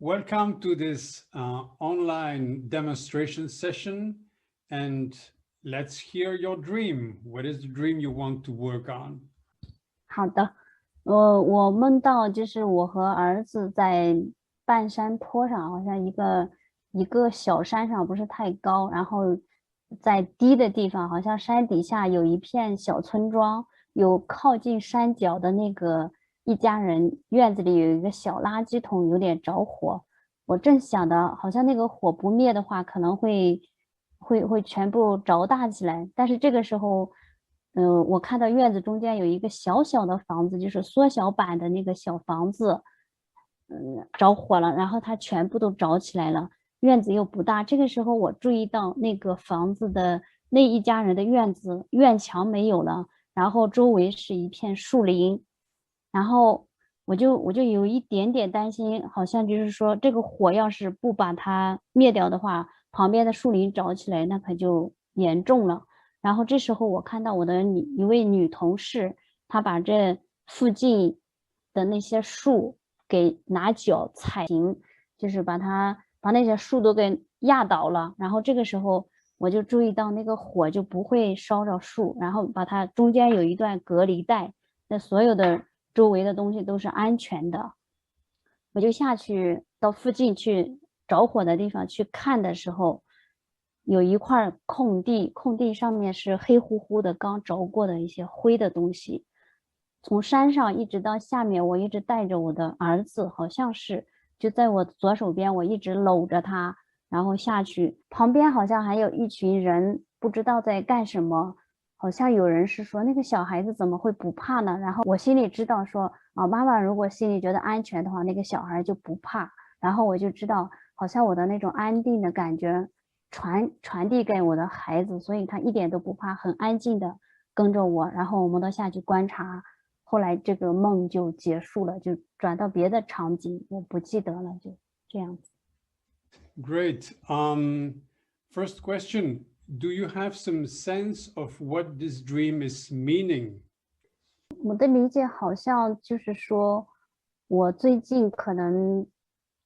Welcome to this online demonstration session, and let's hear your dream. What is the dream you want to work on? 好的，我梦到就是我和儿子在半山坡上，好像一个小山上，不是太高，然后在低的地方，好像山底下有一片小村庄，有靠近山脚的那个一家人院子里有一个小垃圾桶，有点着火。我正想的，好像那个火不灭的话，可能会全部着大起来。但是这个时候，我看到院子中间有一个小小的房子，就是缩小版的那个小房子，着火了，然后它全部都着起来了。院子又不大，这个时候我注意到那个房子的那一家人的院子院墙没有了，然后周围是一片树林，然后我就有一点点担心，好像就是说这个火要是不把它灭掉的话，旁边的树林着起来，那可就严重了。然后这时候我看到我的一位女同事，她把这附近的那些树给拿脚踩平，就是把那些树都给压倒了。然后这个时候我就注意到那个火就不会烧着树，然后把它中间有一段隔离带，那所有的周围的东西都是安全的。我就下去到附近去着火的地方去看的时候，有一块空地，空地上面是黑乎乎的刚着过的一些灰的东西。从山上一直到下面，我一直带着我的儿子，好像是就在我左手边，我一直搂着他，然后下去，旁边好像还有一群人，不知道在干什么。好像有人是说那个小孩子怎么会不怕呢？然后我心里知道说啊，妈妈如果心里觉得安全的话，那个小孩就不怕。然后我就知道，好像我的那种安定的感觉传递给我的孩子，所以他一点都不怕，很安静的跟着我。然后我们都下去观察，后来这个梦就结束了，就转到别的场景，我不记得了，就这样子。Great. First question, do you have some sense of what this dream is meaning? 我的理解好像就是说，我最近可能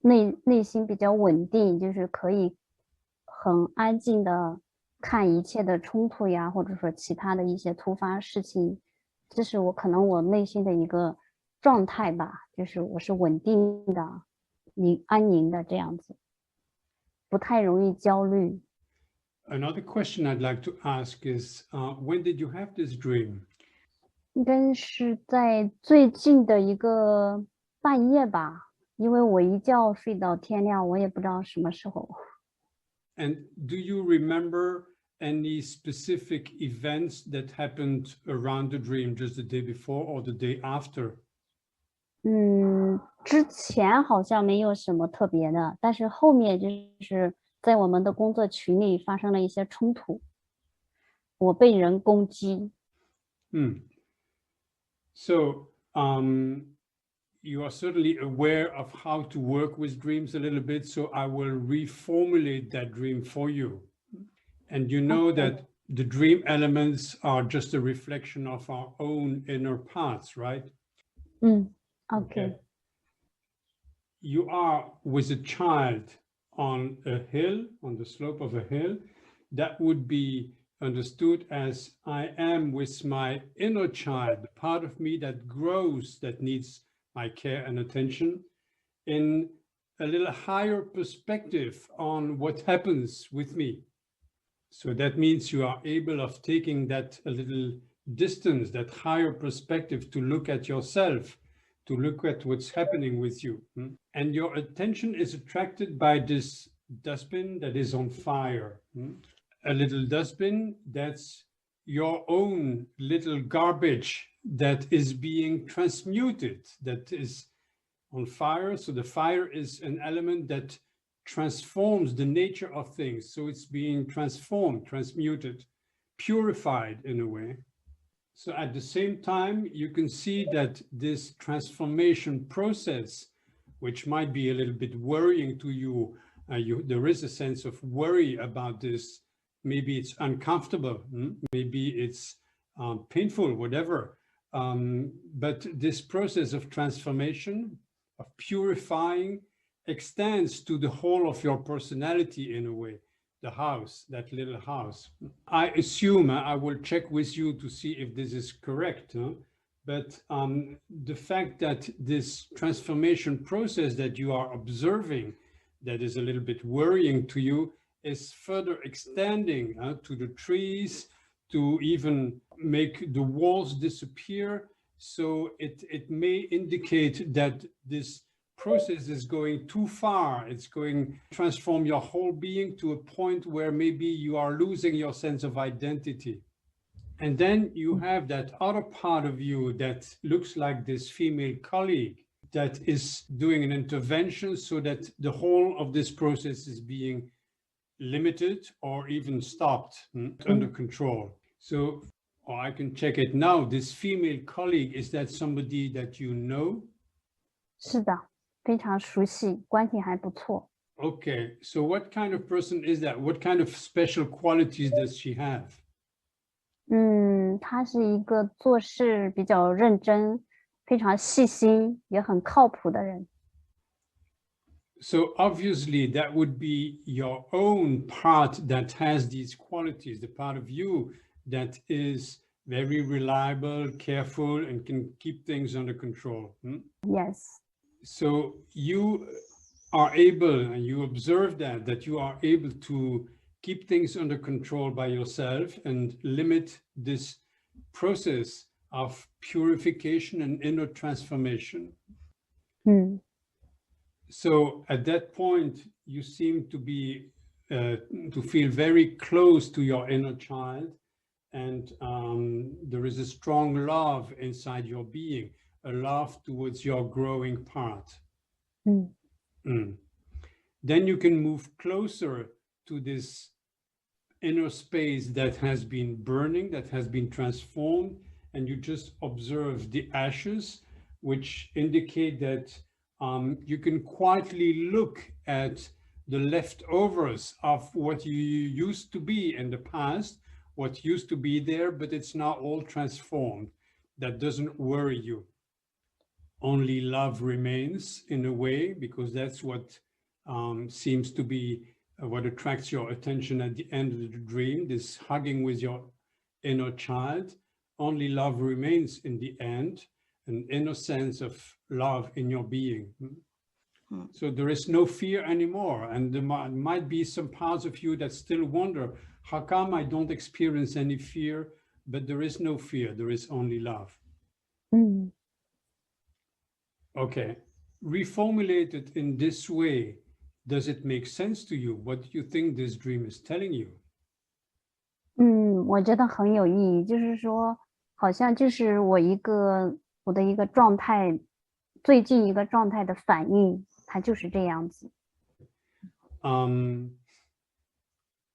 内心比较稳定，就是可以很安静的看一切的冲突呀，或者说其他的一些突发事情，这是我可能我内心的一个状态吧，就是我是稳定的、安宁的这样子，不太容易焦虑。Another question I'd like to ask is, when did you have this dream? 应该是在最近的一个半夜吧，因为我一觉睡到天亮，我也不知道什么时候。And do you remember any specific events that happened around the dream, just the day before or the day after? 之前好像没有什么特别的，但是后面就是在我们的工作群里发生了一些冲突，我被人攻击。So you are certainly aware of how to work with dreams a little bit, so I will reformulate that dream for you. And you know that the dream elements are just a reflection of our own inner parts, right? OK。You are with a child on a hill, on the slope of a hill. That would be understood as I am with my inner child, the part of me that grows, that needs my care and attention, in a little higher perspective on what happens with me. So that means you are able of taking that a little distance, that higher perspective to look at yourself, to look at what's happening with you. And your attention is attracted by this dustbin that is on fire. A little dustbin that's your own little garbage that is being transmuted, that is on fire. So the fire is an element that transforms the nature of things. So it's being transformed, transmuted, purified in a way. So at the same time, you can see that this transformation process, which might be a little bit worrying to you, there is a sense of worry about this. Maybe it's uncomfortable, maybe it's painful, whatever. But this process of transformation, of purifying, extends to the whole of your personality in a way, the house, that little house. I assume, I will check with you to see if this is correct, but the fact that this transformation process that you are observing, that is a little bit worrying to you, is further extending to the trees, to even make the walls disappear. So it may indicate that this process is going too far. It's going to transform your whole being to a point where maybe you are losing your sense of identity. And then you have that other part of you that looks like this female colleague that is doing an intervention so that the whole of this process is being limited or even stopped, under control. So, or I can check it now. This female colleague, is that somebody that you know? 是的，非常熟悉，关系还不错。 Okay, so what kind of person is that? What kind of special qualities does she have? 他是一个做事比较认真、非常细心，也很靠谱的人。 So obviously that would be your own part that has these qualities, the part of you that is very reliable, careful, and can keep things under control. Yes. So you are able, and you observe that you are able to keep things under control by yourself and limit this process of purification and inner transformation. So at that point, you seem to be, to feel very close to your inner child, and there is a strong love inside your being, a love towards your growing part. Then you can move closer to this inner space that has been burning, that has been transformed, and you just observe the ashes, which indicate that you can quietly look at the leftovers of what you used to be in the past, what used to be there, but it's now all transformed. That doesn't worry you. Only love remains in a way, because that's what seems to be what attracts your attention at the end of the dream, this hugging with your inner child. Only love remains in the end, an inner sense of love in your being. So there is no fear anymore. And there might be some parts of you that still wonder, how come I don't experience any fear? But there is no fear, there is only love. Okay, reformulated in this way, does it make sense to you? What do you think this dream is telling you? 我觉得很有意义，就是说，好像就是我的一个状态，最近一个状态的反应，它就是这样子。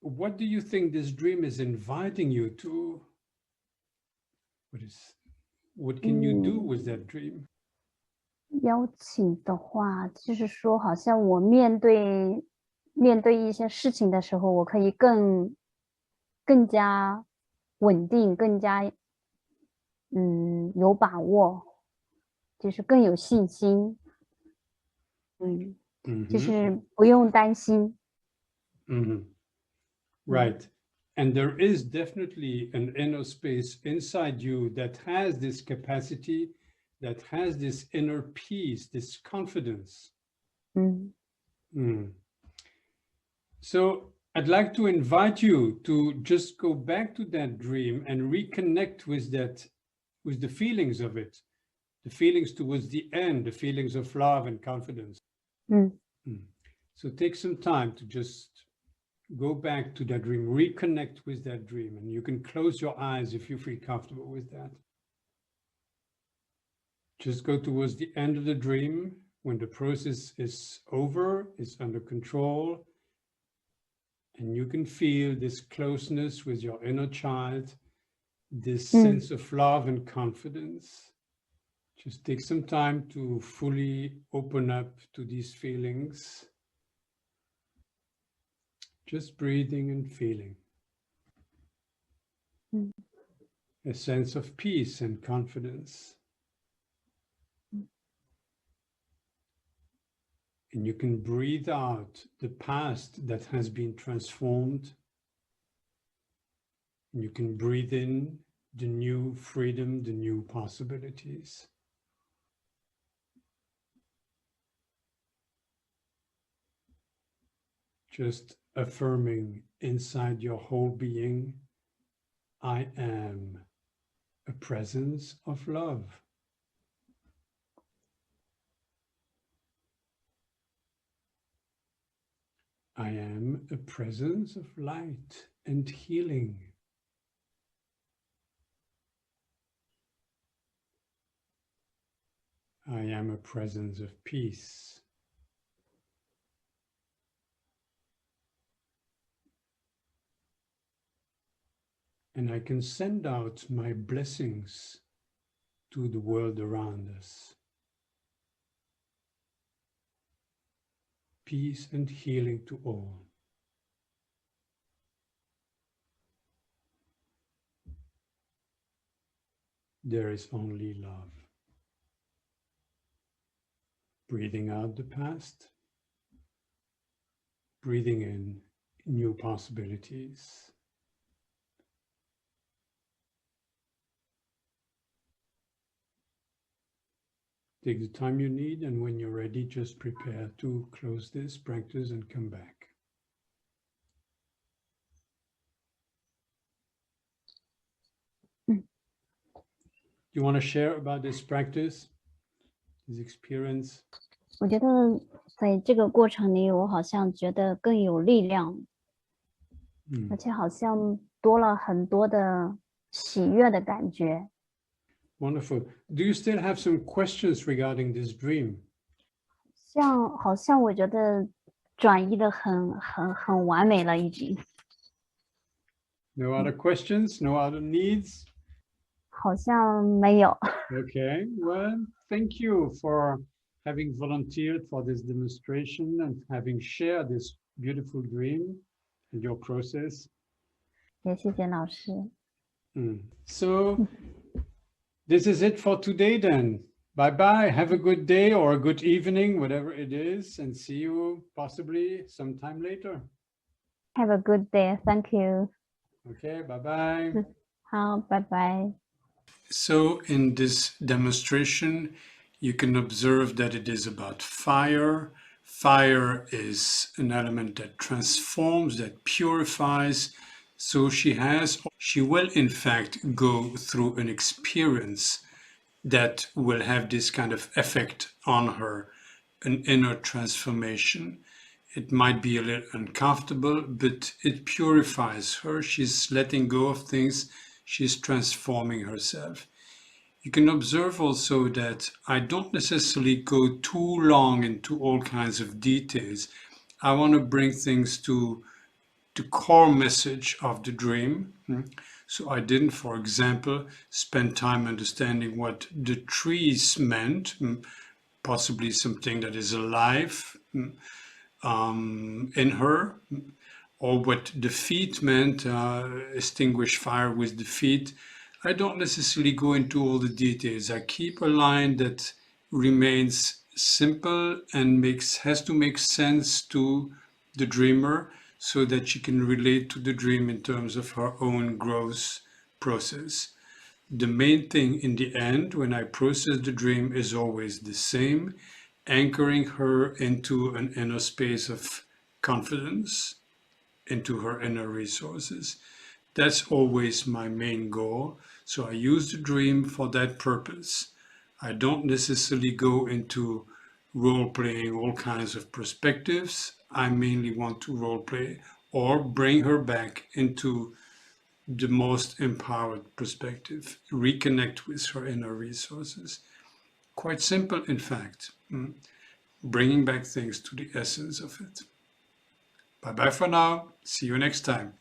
What do you think this dream is inviting you to? What can you do with that dream? 邀请的话，就是说，好像我面对一些事情的时候，我可以更加稳定，更加有把握，就是更有信心。就是不用担心。Right. And there is definitely an inner space inside you that has this capacity, that has this inner peace, this confidence. So I'd like to invite you to just go back to that dream and reconnect with that, with the feelings of it, the feelings towards the end, the feelings of love and confidence. So take some time to just go back to that dream, reconnect with that dream, and you can close your eyes if you feel comfortable with that. Just go towards the end of the dream when the process is over, is under control, and you can feel this closeness with your inner child, this sense of love and confidence. Just take some time to fully open up to these feelings. Just breathing and feeling. A sense of peace and confidence. And you can breathe out the past that has been transformed. And you can breathe in the new freedom, the new possibilities. Just affirming inside your whole being, I am a presence of love. I am a presence of light and healing. I am a presence of peace. And I can send out my blessings to the world around us. Peace and healing to all. There is only love. Breathing out the past, breathing in new possibilities. Take the time you need, and when you're ready, just prepare to close this practice and come back. You want to share about this practice, this experience? 我觉得在这个过程里，我好像觉得更有力量，而且好像多了很多的喜悦的感觉。Wonderful. Do you still have some questions regarding this dream? 好像我觉得转移的很完美了，已经。No other questions? No other needs? 好像没有。Okay. Well, thank you for having volunteered for this demonstration and having shared this beautiful dream and your process. 也谢谢老师。So this is it for today then. Bye-bye. Have a good day or a good evening, whatever it is, and see you possibly sometime later. Have a good day. Thank you. Okay, bye-bye. 好，拜拜。So in this demonstration, you can observe that it is about fire. Fire is an element that transforms, that purifies. So she will in fact go through an experience that will have this kind of effect on her, an inner transformation. It might be a little uncomfortable, but it purifies her. She's letting go of things. She's transforming herself. You can observe also that I don't necessarily go too long into all kinds of details. I want to bring things to the core message of the dream. So I didn't, for example, spend time understanding what the trees meant, possibly something that is alive in her, or what the feet meant, extinguish fire with the feet. I don't necessarily go into all the details. I keep a line that remains simple and has to make sense to the dreamer so that she can relate to the dream in terms of her own growth process. The main thing in the end, when I process the dream, is always the same, anchoring her into an inner space of confidence, into her inner resources. That's always my main goal. So I use the dream for that purpose. I don't necessarily go into role-playing all kinds of perspectives. I mainly want to role-play or bring her back into the most empowered perspective, reconnect with her inner resources. Quite simple, in fact, bringing back things to the essence of it. Bye-bye for now. See you next time.